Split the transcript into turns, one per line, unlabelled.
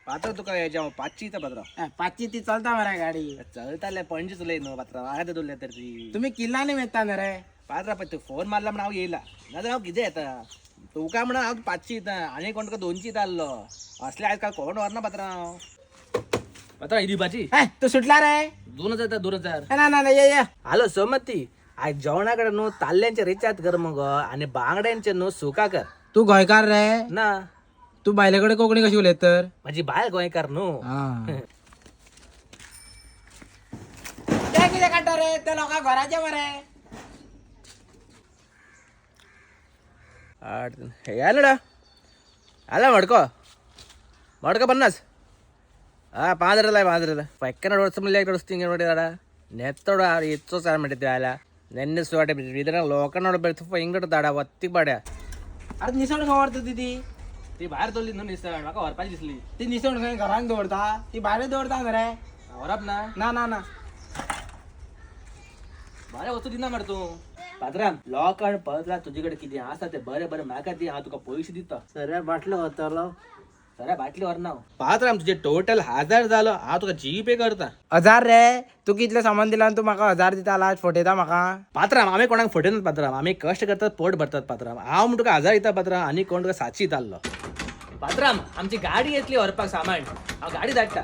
पात्र तुका याच्या पाचशे पात्र
पाचची ती चलता मरा गाडी
चलताले पंचवीस लय नो पात्र वागत तुला तर ती
तुम्ही किल्लाने मेता ना रे
पात्र पण तू फोन मारला म्हणून हांव येयला नाजाल्यार हांव कितें येता तू काय म्हणा हांव पाचशे येता आनी कोण तुका दोनशे येतालो असले आयज काल कोण व्हरना पात्र हांव पात्र ही दिवपाची
तू सुटला रे
2000
ना ना ये ये
हॅलो सोमती आज जेवणाकडे न्हू ताल्ल्यांचे रिचार्ज कर मग आणि बांगड्यांचे न्हू सुका कर
तू गोंयकार रे
ना
तू बायलेकडे कोंकणी कशी उलयत तर
माझी बाय गोंयकार न्हू
ते कितें काडटा रे ते लोकां घराचे मरे
यालडा आला मडको 50 5 रला 5 रला पक्कन वर्ष मళ్ళీ ఇక్కడ వస్తుంది ఇంకోటి ఆడ నెత్తోడు ఎచ్చో సార్ మట్టి తేలా నెన్ను సోట ఇద్దరు లోకనోడు పెడుతూ ఇంకోటి తాడా వత్తి పడా
अरे निसवण खबर दीदी
ती बाहेर तोली न्हू निसळ म्हाका व्हरपाची दिसली
ती निसवण खंय घरान दवरता ती भायर दवरता मरे
व्हरप ना
ना ना ना
बरें वस्तू दिना मरे तूं पात्राम लोकांड पळयला तुजे कडेन कितें आसा तें बरें बरें म्हाका दी हांव तुका पयशे दिता
सर बाटलो होतलो
सर बाटली व्हरना पात्राम तुजे टोटल 1000 जालो हांव तुका जीपे करता
1000 रे तू कितले सामान दिला तू म्हाका 1000 दिता लास्ट फटयता म्हाका
पात्राम आम्ही कोणाक फटयनात पात्राम आम्ही कष्ट करतात पोट भरतात पात्राम हांव म्हण तुका 1000 दिता पात्राम आनी कोण तुका 700 दितालो पात्राम आमची गाडी येतली व्हरपाक सामान हांव गाडी धाडटा